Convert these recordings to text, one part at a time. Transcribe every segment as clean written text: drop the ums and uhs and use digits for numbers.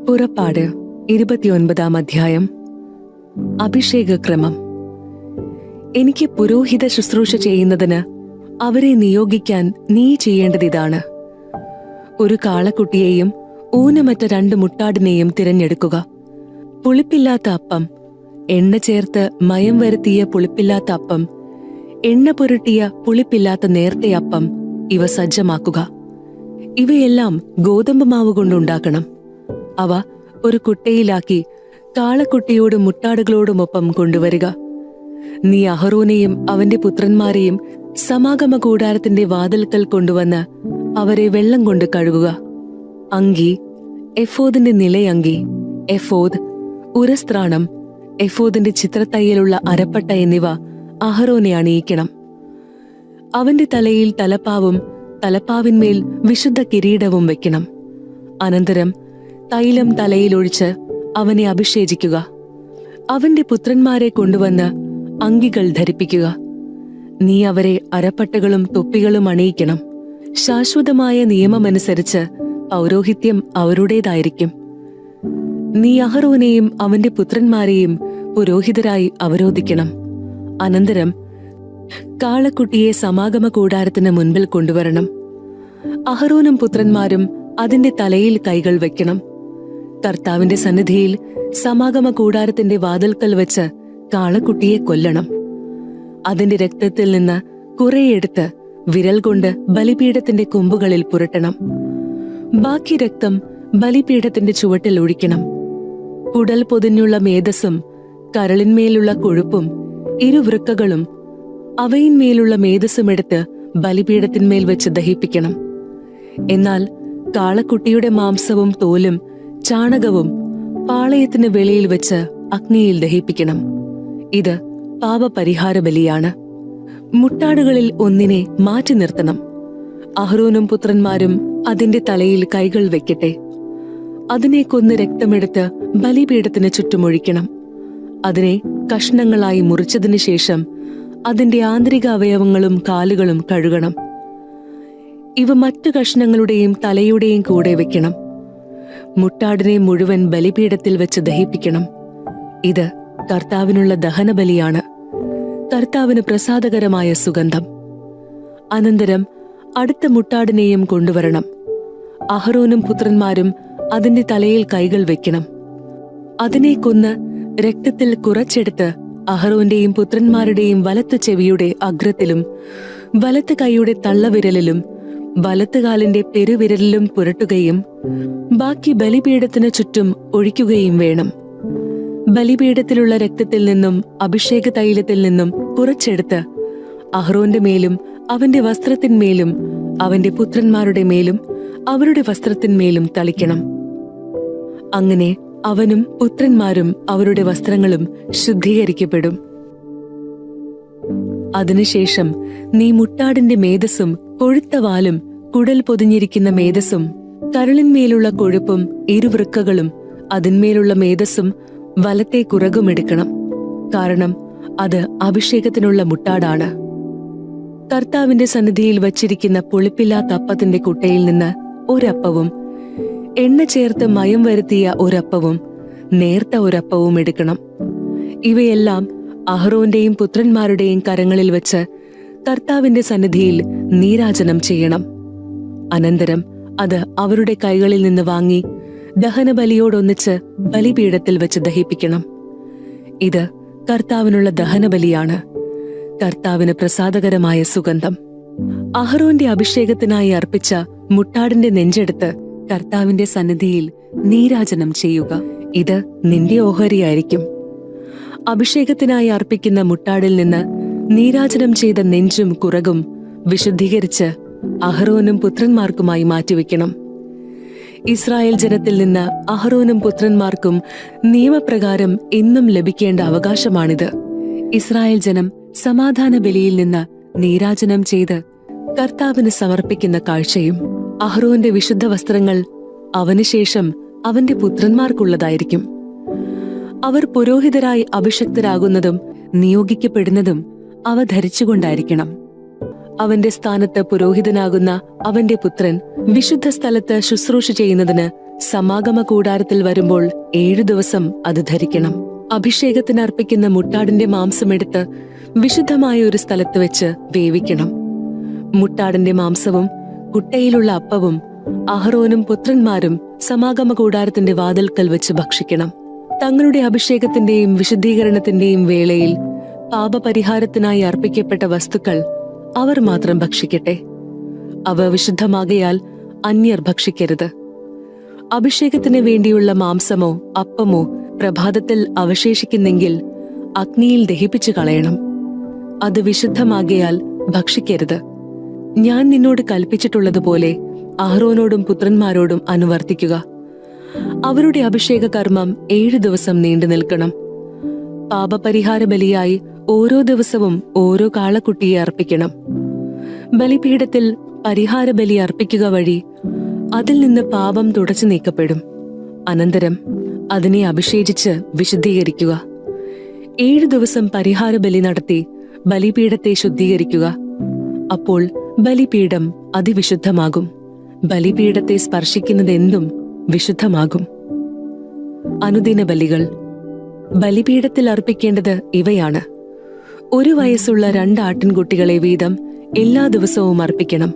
പുറപ്പാട് 29-ാം അധ്യായം. അഭിഷേകക്രമം. എനിക്ക് പുരോഹിത ശുശ്രൂഷ ചെയ്യുന്നതിന് അവരെ നിയോഗിക്കാൻ നീ ചെയ്യേണ്ടതിതാണ്. ഒരു കാളക്കുട്ടിയെയും ഊനമറ്റ 2 മുട്ടാടിനെയും തിരഞ്ഞെടുക്കുക. പുളിപ്പില്ലാത്ത അപ്പം, എണ്ണ ചേർത്ത് മയം വരുത്തിയ പുളിപ്പില്ലാത്ത അപ്പം, എണ്ണ പുരട്ടിയ പുളിപ്പില്ലാത്ത നേർത്ത അപ്പം, ഇവ സജ്ജമാക്കുക. ഇവയെല്ലാം ഗോതമ്പ് മാവ് കൊണ്ടുണ്ടാക്കണം. അവ ഒരു കുട്ടയിലാക്കി കാളക്കുട്ടിയോടും മുട്ടാടുകളോടുമൊപ്പം കൊണ്ടുവരിക. നീ അഹറോനെയും അവന്റെ പുത്രന്മാരെയും സമാഗമ കൂടാരത്തിന്റെ വാതിൽക്കൽ കൊണ്ടുവന്ന് അവരെ വെള്ളം കൊണ്ട് കഴുകുക. അങ്കി, എഫോദിന്റെ നിലയങ്കി, എഫോദ്, ഉരസ്ത്രാണം, എഫോദിന്റെ ചിത്രത്തയ്യലുള്ള അരപ്പട്ട എന്നിവ അഹറോനെ അണിയിക്കണം. അവന്റെ തലയിൽ തലപ്പാവും തലപ്പാവിന്മേൽ വിശുദ്ധ കിരീടവും വെക്കണം. അനന്തരം തൈലം തലയിലൊഴിച്ച് അവനെ അഭിഷേചിക്കുക. അവന്റെ പുത്രന്മാരെ കൊണ്ടുവന്ന് അങ്കികൾ ധരിപ്പിക്കുക. നീ അവരെ അരപ്പട്ടകളും തൊപ്പികളും അണിയിക്കണം. ശാശ്വതമായ നിയമമനുസരിച്ച് പൗരോഹിത്യം അവരുടേതായിരിക്കും. നീ അഹറോനെയും അവന്റെ പുത്രന്മാരെയും പുരോഹിതരായി അവരോധിക്കണം. അനന്തരം കാളക്കുട്ടിയെ സമാഗമ കൂടാരത്തിന് മുൻപിൽ കൊണ്ടുവരണം. അഹറോനും പുത്രന്മാരും അതിന്റെ തലയിൽ കൈകൾ വെക്കണം. കർത്താവിന്റെ സന്നിധിയിൽ സമാഗമ കൂടാരത്തിന്റെ വാതിൽക്കൽ വെച്ച് കാളക്കുട്ടിയെ കൊല്ലണം. അതിന്റെ രക്തത്തിൽ നിന്ന് കുറെയെടുത്ത് വിരൽ കൊണ്ട് ബലിപീഠത്തിന്റെ കൊമ്പുകളിൽ പുരട്ടണം. ബാക്കി രക്തം ബലിപീഠത്തിന്റെ ചുവട്ടിൽ ഒഴിക്കണം. കുടൽ പൊതിഞ്ഞുള്ള മേധസ്സും കരളിന്മേലുള്ള കൊഴുപ്പും ഇരുവൃക്കകളും അവയിന്മേലുള്ള മേധസ്സുമെടുത്ത് ബലിപീഠത്തിന്മേൽ വെച്ച് ദഹിപ്പിക്കണം. എന്നാൽ കാളക്കുട്ടിയുടെ മാംസവും തോലും ചാണകവും പാളയത്തിന് വെളിയിൽ വെച്ച് അഗ്നിയിൽ ദഹിപ്പിക്കണം. ഇത് പാപപരിഹാര ബലിയാണ്. മുട്ടാടുകളിൽ ഒന്നിനെ മാറ്റി നിർത്തണം. അഹ്റോനും പുത്രന്മാരും അതിന്റെ തലയിൽ കൈകൾ വെക്കട്ടെ. അതിനെ കൊന്ന് രക്തമെടുത്ത് ബലിപീഠത്തിന് ചുറ്റുമൊഴിക്കണം. അതിനെ കഷ്ണങ്ങളായി മുറിച്ചതിനു ശേഷം അതിന്റെ ആന്തരിക അവയവങ്ങളും കാലുകളും കഴുകണം. ഇവ മറ്റു കഷ്ണങ്ങളുടെയും തലയുടെയും കൂടെ വെക്കണം. മുട്ടാടിനെ മുഴുവൻ ബലിപീഠത്തിൽ വെച്ച് ദഹിപ്പിക്കണം. ഇത് കർത്താവിനുള്ള ദഹനബലിയാണ്, കർത്താവിന് പ്രസാദകരമായ സുഗന്ധം. അനന്തരം അടുത്ത മുട്ടാടിനെയും കൊണ്ടുവരണം. അഹറോനും പുത്രന്മാരും അതിന്റെ തലയിൽ കൈകൾ വെക്കണം. അതിനെ കൊന്ന് രക്തത്തിൽ കുറച്ചെടുത്ത് അഹറോന്റെയും പുത്രന്മാരുടെയും വലത്തു ചെവിയുടെ അഗ്രത്തിലും വലത്ത് കൈയുടെ തള്ളവിരലിലും വലത്തുകാലിന്റെ പെരുവിരലിലും പുരട്ടുകയും ബാക്കി ബലിപീഠത്തിന് ചുറ്റും ഒഴിക്കുകയും വേണം. ബലിപീഠത്തിലുള്ള രക്തത്തിൽ നിന്നും അഭിഷേക തൈലത്തിൽ നിന്നും കുറച്ചെടുത്ത് അഹ്റോന്റെ മേലും അവന്റെ വസ്ത്രത്തിന്മേലും അവന്റെ പുത്രന്മാരുടെ മേലും അവരുടെ വസ്ത്രത്തിന്മേലും തളിക്കണം. അങ്ങനെ അവനും പുത്രന്മാരും അവരുടെ വസ്ത്രങ്ങളും ശുദ്ധീകരിക്കപ്പെടും. അതിനുശേഷം നീ മുട്ടാടിന്റെ മേധസ്സും കൊഴുത്ത വാലും കുടൽ പൊതിഞ്ഞിരിക്കുന്ന മേധസ്സും കരളിന്മേലുള്ള കൊഴുപ്പും ഇരുവൃക്കകളും അതിന്മേലുള്ള മേധസ്സും വലത്തെ കുറകുമെടുക്കണം. കാരണം അത് അഭിഷേകത്തിനുള്ള മുട്ടാടാണ്. കർത്താവിന്റെ സന്നിധിയിൽ വച്ചിരിക്കുന്ന പുളിപ്പില്ലാത്ത അപ്പത്തിന്റെ കുട്ടയിൽ നിന്ന് ഒരപ്പവും എണ്ണ ചേർത്ത് മയം വരുത്തിയ ഒരപ്പവും നേർത്ത ഒരപ്പവും എടുക്കണം. ഇവയെല്ലാം അഹ്റോന്റെയും പുത്രന്മാരുടെയും കരങ്ങളിൽ വെച്ച് കർത്താവിന്റെ സന്നിധിയിൽ നീരാജനം ചെയ്യണം. അനന്തരം അത് അവരുടെ കൈകളിൽ നിന്ന് വാങ്ങി ദഹനബലിയോടൊന്നിച്ച് ബലിപീഠത്തിൽ വെച്ച് ദഹിപ്പിക്കണം. ഇത് കർത്താവിനുള്ള ദഹനബലിയാണ്, കർത്താവിന് പ്രസാദകരമായ സുഗന്ധം. അഹ്റോന്റെ അഭിഷേകത്തിനായി അർപ്പിച്ച മുട്ടാടിന്റെ നെഞ്ചെടുത്ത് കർത്താവിന്റെ സന്നിധിയിൽ നീരാജനം ചെയ്യുക. ഇത് നിന്റെ ഓഹരിയായിരിക്കും. അഭിഷേകത്തിനായി അർപ്പിക്കുന്ന മുട്ടാടിൽ നിന്ന് നീരാജനം ചെയ്ത നെഞ്ചും കുറകും വിശുദ്ധീകരിച്ച് അഹ്റോനും പുത്രന്മാർക്കുമായി മാറ്റിവെക്കണം. ഇസ്രായേൽ ജനത്തിൽ നിന്ന് അഹ്റോനും പുത്രന്മാർക്കും നിയമപ്രകാരം എന്നും ലഭിക്കേണ്ട അവകാശമാണിത്. ഇസ്രായേൽ ജനം സമാധാന ബലിയിൽ നിന്ന് നീരാജനം ചെയ്ത് കർത്താവിന് സമർപ്പിക്കുന്ന കാഴ്ചയും അഹ്റോന്റെ വിശുദ്ധ വസ്ത്രങ്ങൾ അവനുശേഷം അവന്റെ പുത്രന്മാർക്കുള്ളതായിരിക്കും. അവർ പുരോഹിതരായി അഭിഷക്തരാകുന്നതും നിയോഗിക്കപ്പെടുന്നതും അവ ധരിച്ചുകൊണ്ടായിരിക്കണം. അവന്റെ സ്ഥാനത്ത് പുരോഹിതനാകുന്ന അവന്റെ പുത്രൻ വിശുദ്ധ സ്ഥലത്ത് ശുശ്രൂഷ ചെയ്യുന്നതിന് സമാഗമ കൂടാരത്തിൽ വരുമ്പോൾ 7 ദിവസം അത് ധരിക്കണം. അഭിഷേകത്തിന് അർപ്പിക്കുന്ന മുട്ടാടിന്റെ മാംസമെടുത്ത് വിശുദ്ധമായ ഒരു സ്ഥലത്ത് വെച്ച് വേവിക്കണം. മുട്ടാടിന്റെ മാംസവും കുട്ടയിലുള്ള അപ്പവും അഹറോനും പുത്രന്മാരും സമാഗമ കൂടാരത്തിന്റെ വാതിൽക്കൽ വെച്ച് ഭക്ഷിക്കണം. തങ്ങളുടെ അഭിഷേകത്തിന്റെയും വിശുദ്ധീകരണത്തിന്റെയും വേളയിൽ പാപപരിഹാരത്തിനായി അർപ്പിക്കപ്പെട്ട വസ്തുക്കൾ അവർ മാത്രം ഭക്ഷിക്കട്ടെ. അവ വിശുദ്ധമാകയാൽ അന്യർ ഭക്ഷിക്കരുത്. അഭിഷേകത്തിന് വേണ്ടിയുള്ള മാംസമോ അപ്പമോ പ്രഭാതത്തിൽ അവശേഷിക്കുന്നെങ്കിൽ അഗ്നിയിൽ ദഹിപ്പിച്ചു കളയണം. അത് വിശുദ്ധമാകയാൽ ഭക്ഷിക്കരുത്. ഞാൻ നിന്നോട് കൽപ്പിച്ചിട്ടുള്ളതുപോലെ അഹ്റോനോടും പുത്രന്മാരോടും അനുവർത്തിക്കുക. അവരുടെ അഭിഷേക കർമ്മം 7 ദിവസം നീണ്ടു നിൽക്കണം. പാപപരിഹാര ബലിയായി ഓരോ ദിവസവും ഓരോ കാളക്കുട്ടിയെ അർപ്പിക്കണം. ബലിപീഠത്തിൽ പരിഹാര ബലി അർപ്പിക്കുക വഴി അതിൽ നിന്ന് പാപം തുടച്ചു നീക്കപ്പെടും. അനന്തരം അതിനെ അഭിഷേചിച്ച് വിശുദ്ധീകരിക്കുക. 7 ദിവസം പരിഹാര ബലി നടത്തി ബലിപീഠത്തെ ശുദ്ധീകരിക്കുക. അപ്പോൾ ബലിപീഠം അതിവിശുദ്ധമാകും. ബലിപീഠത്തെ സ്പർശിക്കുന്നതെന്തും വിശുദ്ധമാകും. അനുദിന ബലികൾ. ബലിപീഠത്തിൽ അർപ്പിക്കേണ്ടത് ഇവയാണ്: 1 വയസ്സുള്ള 2 ആട്ടിൻകുട്ടികളെ വീതം എല്ലാ ദിവസവും അർപ്പിക്കണം.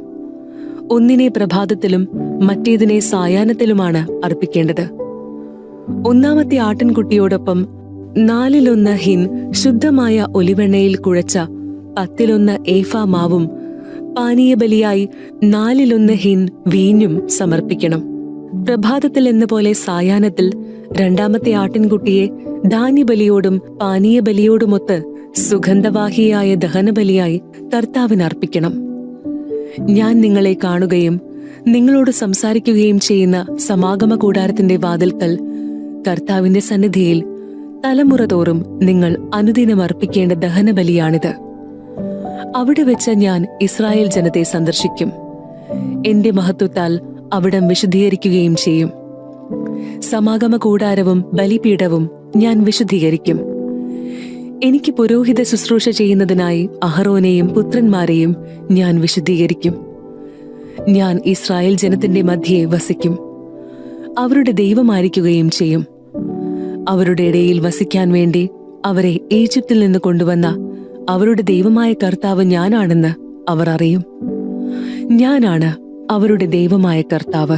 ഒന്നിനെ പ്രഭാതത്തിലും മറ്റേതിനെ സായാഹ്നത്തിലുമാണ് അർപ്പിക്കേണ്ടത്. 1-ാമത്തെ ആട്ടിൻകുട്ടിയോടൊപ്പം 4-1 ഹിൻ ശുദ്ധമായ ഒലിവെണ്ണയിൽ കുഴച്ച 10-1 ഏഫാ മാവും പാനീയബലിയായി 4-1 ഹിൻ വീഞ്ഞും സമർപ്പിക്കണം. പ്രഭാതത്തിൽ എന്ന പോലെ സായാഹ്നത്തിൽ 2-ാമത്തെ ആട്ടിൻകുട്ടിയെ ധാന്യബലിയോടും പാനീയബലിയോടുമൊത്ത് സുഗന്ധവാഹിയായ ദഹനബലിയായി കർത്താവിന് അർപ്പിക്കണം. ഞാൻ നിങ്ങളെ കാണുകയും നിങ്ങളോട് സംസാരിക്കുകയും ചെയ്യുന്ന സമാഗമ കൂടാരത്തിന്റെ വാതിൽക്കൽ കർത്താവിന്റെ സന്നിധിയിൽ തലമുറ തോറും നിങ്ങൾ അനുദിനം അർപ്പിക്കേണ്ട ദഹനബലിയാണിത്. അവിടെ വെച്ച് ഞാൻ ഇസ്രായേൽ ജനത്തെ സന്ദർശിക്കും. എന്റെ മഹത്വത്താൽ അവിടം വിശുദ്ധീകരിക്കുകയും ചെയ്യും. സമാഗമ കൂടാരവും ബലിപീഠവും ഞാൻ വിശുദ്ധീകരിക്കും. എനിക്ക് പുരോഹിത ശുശ്രൂഷ ചെയ്യുന്നതിനായി അഹറോനെയും പുത്രന്മാരെയും ഞാൻ വിശുദ്ധീകരിക്കും. ഞാൻ ഇസ്രായേൽ ജനത്തിന്റെ മധ്യേ വസിക്കും. അവരുടെ ദൈവമായിരിക്കുകയും ചെയ്യും. അവരുടെ ഇടയിൽ വസിക്കാൻ വേണ്ടി അവരെ ഈജിപ്തിൽ നിന്ന് കൊണ്ടുവന്ന അവരുടെ ദൈവമായ കർത്താവ് ഞാനാണെന്ന് അവർ അറിയും. ഞാനാണ് അവരുടെ ദൈവമായ കർത്താവ്.